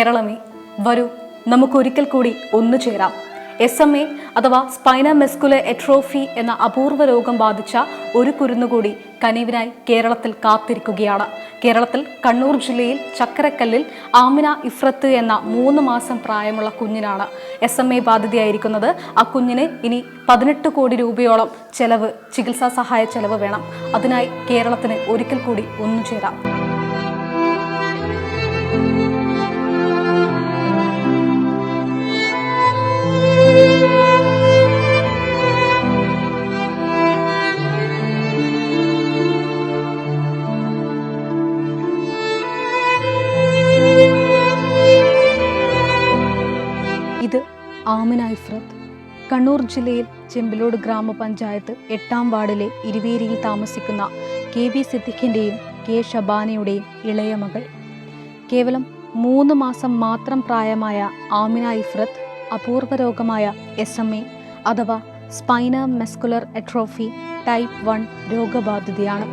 കേരളമേ വരൂ, നമുക്കൊരിക്കൽ കൂടി ഒന്നു ചേരാം. SMA അഥവാ സ്പൈന മസ്കുലർ എട്രോഫി എന്ന അപൂർവ രോഗം ബാധിച്ച ഒരു കുരുന്നുകൂടി കനിവിനായി കേരളത്തിൽ കാത്തിരിക്കുകയാണ്. കേരളത്തിൽ കണ്ണൂർ ജില്ലയിൽ ചക്കരക്കല്ലിൽ ആമിന ഇഫ്രത്ത് എന്ന 3 മാസം പ്രായമുള്ള കുഞ്ഞിനാണ് SMA ബാധിതയായിരിക്കുന്നത്. ആ കുഞ്ഞിന് ഇനി 18 കോടി രൂപയോളം ചികിത്സാ സഹായ ചെലവ് വേണം. അതിനായി കേരളത്തിന് ഒരിക്കൽ കൂടി ഒന്നു ചേരാം. ഇത് ആമിന ഇഫ്രത്ത്. കണ്ണൂർ ജില്ലയിൽ ചെമ്പിലോട് ഗ്രാമപഞ്ചായത്ത് 8ാം വാർഡിലെ ഇരുവേരിയിൽ താമസിക്കുന്ന KV സിദ്ദിഖിൻ്റെയും K ഷബാനയുടെയും ഇളയ മകൾ. കേവലം 3 മാസം മാത്രം പ്രായമായ ആമിന ഇഫ്രത്ത് അപൂർവ രോഗമായ SMA അഥവാ സ്പൈന മസ്കുലർ എട്രോഫി ടൈപ്പ് 1 രോഗബാധിതയാണ്.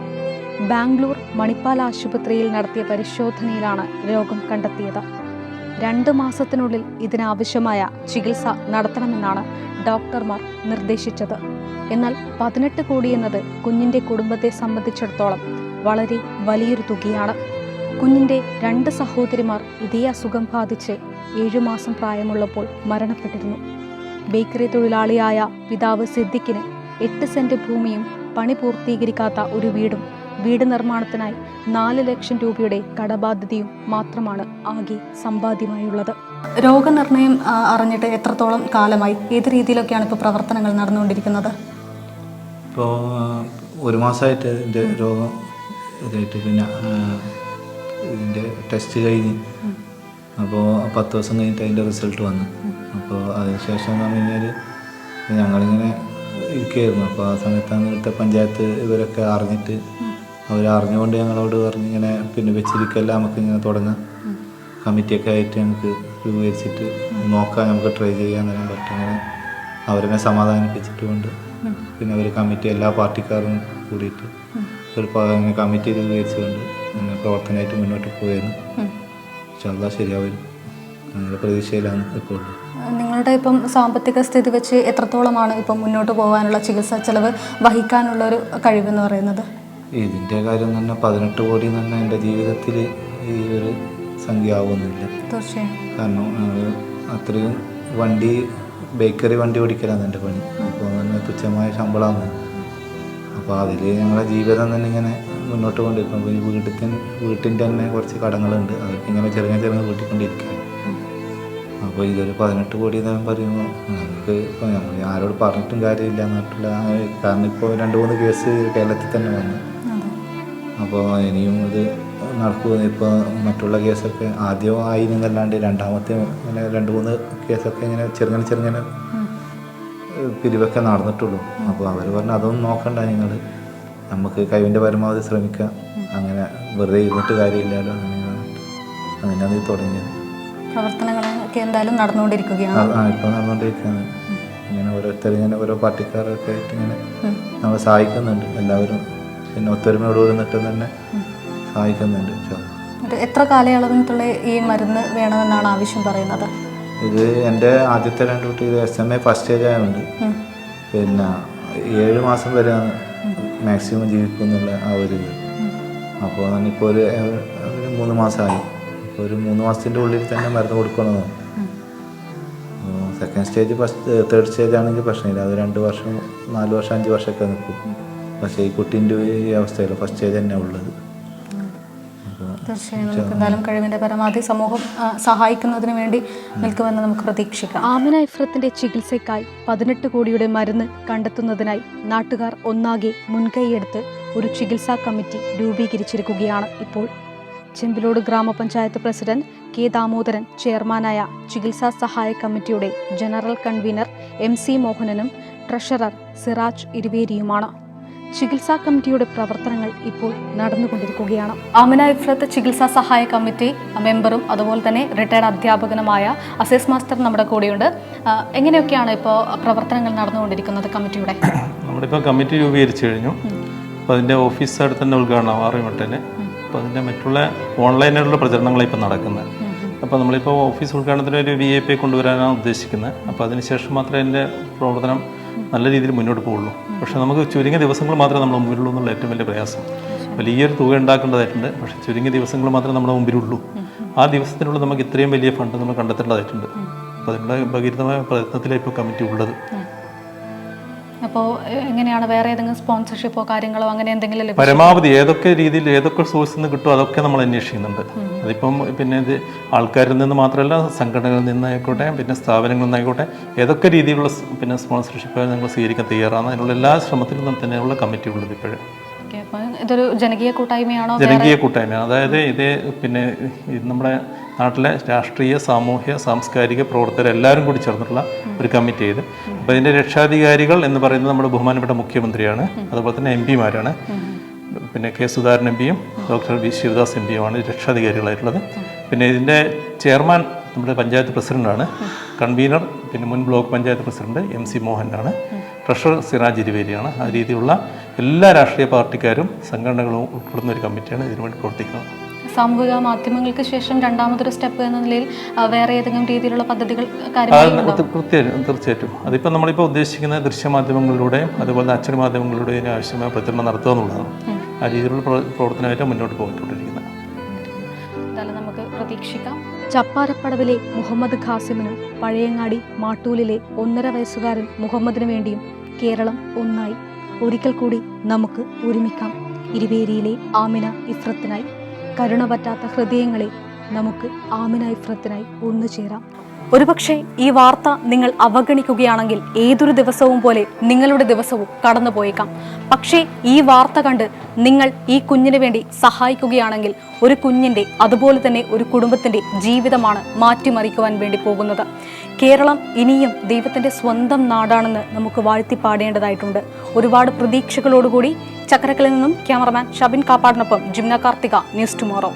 ബാംഗ്ലൂർ മണിപ്പാൽ ആശുപത്രിയിൽ നടത്തിയ പരിശോധനയിലാണ് രോഗം കണ്ടെത്തിയത്. 2 മാസത്തിനുള്ളിൽ ഇതിനാവശ്യമായ ചികിത്സ നടത്തണമെന്നാണ് ഡോക്ടർമാർ നിർദ്ദേശിച്ചത്. എന്നാൽ 18 കോടി എന്നത് കുഞ്ഞിൻ്റെ കുടുംബത്തെ സംബന്ധിച്ചിടത്തോളം വളരെ വലിയൊരു തുകയാണ്. കുഞ്ഞിൻ്റെ 2 സഹോദരിമാർ ഇതേ അസുഖം ബാധിച്ച് 7 മാസം പ്രായമുള്ളപ്പോൾ മരണപ്പെട്ടിരുന്നു. ബേക്കറി തൊഴിലാളിയായ പിതാവ് സിദ്ദിഖിന് 8 സെന്റ് ഭൂമിയും പണി പൂർത്തീകരിക്കാത്ത ഒരു വീട് നിർമ്മാണത്തിനായി 4 ലക്ഷം രൂപയുടെ കടബാധ്യതയും മാത്രമാണ് ആകെ സമ്പാദ്യമായുള്ളത്. രോഗനിർണയം അറിഞ്ഞിട്ട് എത്രത്തോളം കാലമായി? ഏത് രീതിയിലൊക്കെയാണ് ഇപ്പോൾ പ്രവർത്തനങ്ങൾ നടന്നുകൊണ്ടിരിക്കുന്നത്? ഇപ്പോൾ 1 മാസമായിട്ട് ഇതിൻ്റെ രോഗം ഇതായിട്ട്, പിന്നെ ഇതിൻ്റെ ടെസ്റ്റ് കഴിഞ്ഞ് അപ്പോൾ 10 ദിവസം കഴിഞ്ഞിട്ട് അതിൻ്റെ റിസൾട്ട് വന്നു. അപ്പോൾ അതിനുശേഷം എന്ന് പറഞ്ഞു കഴിഞ്ഞാൽ ഞങ്ങളിങ്ങനെ ഇരിക്കുകയായിരുന്നു. അപ്പോൾ ആ സമയത്താണ് ഇവിടുത്തെ പഞ്ചായത്ത് ഇവരൊക്കെ അറിഞ്ഞിട്ട് അവരറിഞ്ഞുകൊണ്ട് ഞങ്ങളോട് പറഞ്ഞ് ഇങ്ങനെ പിന്നെ വെച്ചിരിക്കല്ല, നമുക്ക് ഇങ്ങനെ തുടങ്ങാം, കമ്മിറ്റിയൊക്കെ ആയിട്ട് ഞങ്ങൾക്ക് രൂപീകരിച്ചിട്ട് നോക്കാം, നമുക്ക് ട്രൈ ചെയ്യാൻ തരാൻ പറ്റും. അങ്ങനെ അവരെന്നെ സമാധാനിപ്പിച്ചിട്ടുകൊണ്ട് പിന്നെ അവർ കമ്മിറ്റി എല്ലാ പാർട്ടിക്കാരും കൂടിയിട്ട് ഒരു കമ്മിറ്റി രൂപീകരിച്ചുകൊണ്ട് അങ്ങനെ പ്രവർത്തനമായിട്ട് മുന്നോട്ട് പോയിരുന്നു. ഇൻഷാല്ലാഹ് ശരിയാവും അങ്ങനെ പ്രതീക്ഷയിലാണ് ഇപ്പോൾ. നിങ്ങളുടെ ഇപ്പം സാമ്പത്തിക സ്ഥിതി വെച്ച് എത്രത്തോളമാണ് ഇപ്പം മുന്നോട്ട് പോകാനുള്ള ചികിത്സാ ചെലവ് വഹിക്കാനുള്ള ഒരു കഴിവെന്ന് പറയുന്നത്? ഇതിൻ്റെ കാര്യം തന്നെ 18 കോടി എന്ന് പറഞ്ഞാൽ എൻ്റെ ജീവിതത്തിൽ ഈ ഒരു സംഖ്യ ആവുന്നില്ല. തീർച്ചയായും. കാരണം അത്രയും ബേക്കറി വണ്ടി ഓടിക്കലാണ് എൻ്റെ പണി. അപ്പോൾ തന്നെ തുച്ഛമായ ശമ്പളമാണ്. അപ്പോൾ അതിൽ ഞങ്ങളുടെ ജീവിതം തന്നെ ഇങ്ങനെ മുന്നോട്ട് കൊണ്ടിരിക്കും. അപ്പോൾ ഈ വീട്ടിൻ്റെ തന്നെ കുറച്ച് കടങ്ങളുണ്ട്, അതൊക്കെ ഇങ്ങനെ ചെറുങ്ങനെ വീട്ടിക്കൊണ്ടിരിക്കുകയാണ്. അപ്പോൾ ഇതൊരു 18 കോടി എന്ന് പറയുമ്പോൾ നമുക്ക് ഇപ്പോൾ നമ്മൾ ആരോട് പറഞ്ഞിട്ടും കാര്യമില്ല എന്നിട്ടുള്ള, കാരണം ഇപ്പോൾ 2-3 കേസ് കേരളത്തിൽ തന്നെ വന്നു. അപ്പോൾ ഇനിയും ഇത് നടക്കും. ഇപ്പോൾ മറ്റുള്ള കേസൊക്കെ ആദ്യം ആയിരുന്നല്ലാണ്ട് രണ്ടാമത്തെ ഇങ്ങനെ 2-3 കേസൊക്കെ ഇങ്ങനെ ചെറുങ്ങനെ പിരിവൊക്കെ നടന്നിട്ടുള്ളൂ. അപ്പോൾ അവർ പറഞ്ഞു അതൊന്നും നോക്കണ്ട, നിങ്ങൾ നമുക്ക് കഴിവിൻ്റെ പരമാവധി ശ്രമിക്കാം, അങ്ങനെ വെറുതെ ഇരുന്നിട്ട് കാര്യമില്ലല്ലോ. അങ്ങനെയാണ് ഇത് തുടങ്ങിയത്. പ്രവർത്തനങ്ങളൊക്കെ എന്തായാലും നടന്നുകൊണ്ടിരിക്കുകയാണ്. ഇപ്പോൾ നടന്നുകൊണ്ടിരിക്കുകയാണ്. ഇങ്ങനെ ഇങ്ങനെ ഓരോ പാർട്ടിക്കാരൊക്കെ ആയിട്ട് ഇങ്ങനെ നമ്മളെ സഹായിക്കുന്നുണ്ട്. എല്ലാവരും പിന്നെ ഒത്തൊരുമയോട് നിന്നിട്ട് തന്നെ സഹായിക്കുന്നുണ്ട്. എത്ര കാലയളവിനുള്ള ഈ മരുന്ന് വേണമെന്നാണ് ആവശ്യം പറയുന്നത്? ഇത് എൻ്റെ ആദ്യത്തെ 2 കുട്ടി ഇത് SMA ഫസ്റ്റ് സ്റ്റേജ് ആയതുകൊണ്ട് പിന്നെ 7 മാസം വരെയാണ് മാക്സിമം ജീവിക്കുന്നുള്ള ആ ഒരു ഇത്. അപ്പോൾ ഞാനിപ്പോൾ ഒരു 3 മാസമായി. അപ്പോൾ ഒരു 3 മാസത്തിൻ്റെ ഉള്ളിൽ തന്നെ മരുന്ന് കൊടുക്കണമെന്നാണ്. സെക്കൻഡ് സ്റ്റേജ് തേർഡ് സ്റ്റേജ് ആണെങ്കിൽ പ്രശ്നമില്ല, അത് 2 വർഷം 4 വർഷം 5 വർഷമൊക്കെ നിൽക്കും. പക്ഷേ ഈ കുട്ടീൻ്റെ ഈ അവസ്ഥയില്ല, ഫസ്റ്റ് സ്റ്റേജ് തന്നെ ഉള്ളത്. തീർച്ചയായും നമുക്ക് എന്തായാലും കഴിവിൻ്റെ പരമാവധി സമൂഹം സഹായിക്കുന്നതിന് വേണ്ടി നിൽക്കുമെന്ന് നമുക്ക് പ്രതീക്ഷിക്കാം. ആമിന ഇഫ്രത്തിന്റെ ചികിത്സയ്ക്കായി 18 കോടിയുടെ മരുന്ന് കണ്ടെത്തുന്നതിനായി നാട്ടുകാർ ഒന്നാകെ മുൻകൈയെടുത്ത് ഒരു ചികിത്സാ കമ്മിറ്റി രൂപീകരിച്ചിരിക്കുകയാണ് ഇപ്പോൾ. ചെമ്പിലോട് ഗ്രാമപഞ്ചായത്ത് പ്രസിഡന്റ് K ദാമോദരൻ ചെയർമാനായ ചികിത്സാ സഹായ കമ്മിറ്റിയുടെ ജനറൽ കൺവീനർ MC മോഹനനും ട്രഷറർ സിറാജ് ഇരുവേരിയുമാണ്. ചികിത്സാ കമ്മിറ്റിയുടെ പ്രവർത്തനങ്ങൾ ഇപ്പോൾ നടന്നുകൊണ്ടിരിക്കുകയാണ്. ആമിന ഇഫ്രത്ത് ചികിത്സാ സഹായ കമ്മിറ്റി മെമ്പറും അതുപോലെ തന്നെ റിട്ടയർഡ് അധ്യാപകനുമായ അസീസ് മാസ്റ്റർ നമ്മുടെ കൂടെയുണ്ട്. എങ്ങനെയൊക്കെയാണ് ഇപ്പോൾ പ്രവർത്തനങ്ങൾ നടന്നുകൊണ്ടിരിക്കുന്നത് കമ്മിറ്റിയുടെ? നമ്മളിപ്പോൾ കമ്മിറ്റി രൂപീകരിച്ചു കഴിഞ്ഞു. അപ്പോൾ അതിൻ്റെ ഓഫീസായിട്ട് തന്നെ ഉദ്ഘാടനം 6 മട്ടന്. അപ്പോൾ അതിൻ്റെ മറ്റുള്ള ഓൺലൈനായിട്ടുള്ള പ്രചരണങ്ങളാണ് ഇപ്പം നടക്കുന്നത്. അപ്പോൾ നമ്മളിപ്പോൾ ഓഫീസ് ഉദ്ഘാടനത്തിന് ഒരു VIP കൊണ്ടുവരാനാണ് ഉദ്ദേശിക്കുന്നത്. അപ്പോൾ അതിനുശേഷം മാത്രമേ എൻ്റെ പ്രവർത്തനം നല്ല രീതിയിൽ മുന്നോട്ട് പോകുള്ളൂ. പക്ഷേ നമുക്ക് ചുരുങ്ങിയ ദിവസങ്ങൾ മാത്രമേ നമ്മുടെ മുമ്പിലുള്ളൂ എന്നുള്ള ഏറ്റവും വലിയ പ്രയാസം. വലിയൊരു തുക ഉണ്ടാക്കേണ്ടതായിട്ടുണ്ട്, പക്ഷേ ചുരുങ്ങിയ ദിവസങ്ങൾ മാത്രമേ നമ്മുടെ മുമ്പിലുള്ളൂ. ആ ദിവസത്തിനുള്ള നമുക്ക് ഇത്രയും വലിയ ഫണ്ട് നമ്മൾ കണ്ടെത്തേണ്ടതായിട്ടുണ്ട്. അപ്പോൾ അതിനുള്ള ഭഗീരഥമായ പ്രയത്നത്തിലാണ് ഇപ്പോൾ കമ്മിറ്റി ഉള്ളത്. അപ്പോൾ എങ്ങനെയാണ് വേറെ ഏതെങ്കിലും സ്പോൺസർഷിപ്പോ കാര്യങ്ങളോ അങ്ങനെ എന്തെങ്കിലും പരമാവധി ഏതൊക്കെ രീതിയിൽ ഏതൊക്കെ സോഴ്സിൽ നിന്ന് കിട്ടുമോ അതൊക്കെ നമ്മൾ അന്വേഷിക്കുന്നുണ്ട്. അതിപ്പം പിന്നെ ഇത് ആൾക്കാരിൽ നിന്ന് മാത്രമല്ല, സംഘടനകളിൽ നിന്നായിക്കോട്ടെ, പിന്നെ സ്ഥാപനങ്ങളിൽ നിന്നായിക്കോട്ടെ, ഏതൊക്കെ രീതിയിലുള്ള പിന്നെ സ്പോൺസർഷിപ്പ് ഞങ്ങൾ സ്വീകരിക്കാൻ തയ്യാറാണ്. അതിനുള്ള എല്ലാ ശ്രമത്തിലും തന്നെയുള്ള കമ്മിറ്റി ഉള്ളത് ഇപ്പോഴും. ഇതൊരു ജനകീയ കൂട്ടായ്മയാണോ? ജനകീയ കൂട്ടായ്മയാണ്. അതായത് ഇത് പിന്നെ നമ്മുടെ നാട്ടിലെ രാഷ്ട്രീയ, സാമൂഹ്യ, സാംസ്കാരിക പ്രവർത്തകരെല്ലാവരും കൂടി ചേർന്നിട്ടുള്ള ഒരു കമ്മിറ്റി ചെയ്ത്. അപ്പോൾ ഇതിൻ്റെ രക്ഷാധികാരികൾ എന്ന് പറയുന്നത് നമ്മുടെ ബഹുമാനപ്പെട്ട മുഖ്യമന്ത്രിയാണ്, അതുപോലെ തന്നെ MP-മാരാണ്. പിന്നെ K. സുധാകരൻ MP-യും ഡോക്ടർ V. ശിവദാസ് MP-യുമാണ് രക്ഷാധികാരികളായിട്ടുള്ളത്. പിന്നെ ഇതിൻ്റെ ചെയർമാൻ നമ്മുടെ പഞ്ചായത്ത് പ്രസിഡൻ്റാണ്. കൺവീനർ പിന്നെ മുൻ ബ്ലോക്ക് പഞ്ചായത്ത് പ്രസിഡന്റ് MC മോഹനാണ്. ട്രഷറർ സിറാജ് ഇരുവേരിയാണ്. ആ രീതിയിലുള്ള എല്ലാ രാഷ്ട്രീയ പാർട്ടിക്കാരും സംഘടനകളും ഉൾപ്പെടുന്ന ഒരു കമ്മിറ്റിയാണ് ഇതിനുവേണ്ടി പ്രവർത്തിക്കുന്നത്. സാമൂഹിക മാധ്യമങ്ങൾക്ക് ശേഷം രണ്ടാമതൊരു സ്റ്റെപ്പ് എന്ന നിലയിൽ വേറെ ഏതെങ്കിലും രീതിയിലുള്ള പദ്ധതികൾ തീർച്ചയായിട്ടും അതിപ്പോൾ നമ്മളിപ്പോൾ ഉദ്ദേശിക്കുന്ന ദൃശ്യമാധ്യമങ്ങളിലൂടെയും അതുപോലെ അച്ചടി മാധ്യമങ്ങളിലൂടെയും ആവശ്യമായ പ്രചരണം നടത്തുക എന്നുള്ളതാണ്. ആ രീതിയിലുള്ള പ്രവർത്തനമായിട്ട് മുന്നോട്ട് പോയിട്ടുകൊണ്ടിരിക്കുന്നത്. നമുക്ക് പ്രതീക്ഷിക്കാം. ചപ്പാരപ്പടവിലെ മുഹമ്മദ് ഖാസിമിനും പഴയങ്ങാടി മാട്ടൂലിലെ 1.5 വയസ്സുകാരൻ മുഹമ്മദിനു വേണ്ടിയും കേരളം ഒന്നായി. ഒരിക്കൽ കൂടി നമുക്ക് ഒരുമിക്കാം. ഇരുവേരിയിലെ ആമിന ഇഫ്രത്തിനായി, കരുണ പറ്റാത്ത ഹൃദയങ്ങളെ നമുക്ക് ആമിന ഇഫ്രത്തിനായി ഒന്നുചേരാം. ഒരുപക്ഷെ ഈ വാർത്ത നിങ്ങൾ അവഗണിക്കുകയാണെങ്കിൽ ഏതൊരു ദിവസവും പോലെ നിങ്ങളുടെ ദിവസവും കടന്നു പോയേക്കാം. പക്ഷേ ഈ വാർത്ത കണ്ട് നിങ്ങൾ ഈ കുഞ്ഞിന് വേണ്ടി സഹായിക്കുകയാണെങ്കിൽ ഒരു കുഞ്ഞിൻ്റെ അതുപോലെ തന്നെ ഒരു കുടുംബത്തിൻ്റെ ജീവിതമാണ് മാറ്റിമറിക്കുവാൻ വേണ്ടി പോകുന്നത്. കേരളം ഇനിയും ദൈവത്തിൻ്റെ സ്വന്തം നാടാണെന്ന് നമുക്ക് വാഴ്ത്തിപ്പാടേണ്ടതായിട്ടുണ്ട്. ഒരുപാട് പ്രതീക്ഷകളോടുകൂടി ചക്കരക്കലിൽ നിന്നും ക്യാമറമാൻ ഷബിൻ കാപ്പാടിനൊപ്പം ജിംന കാർത്തിക, ന്യൂസ് ടുമോറോ.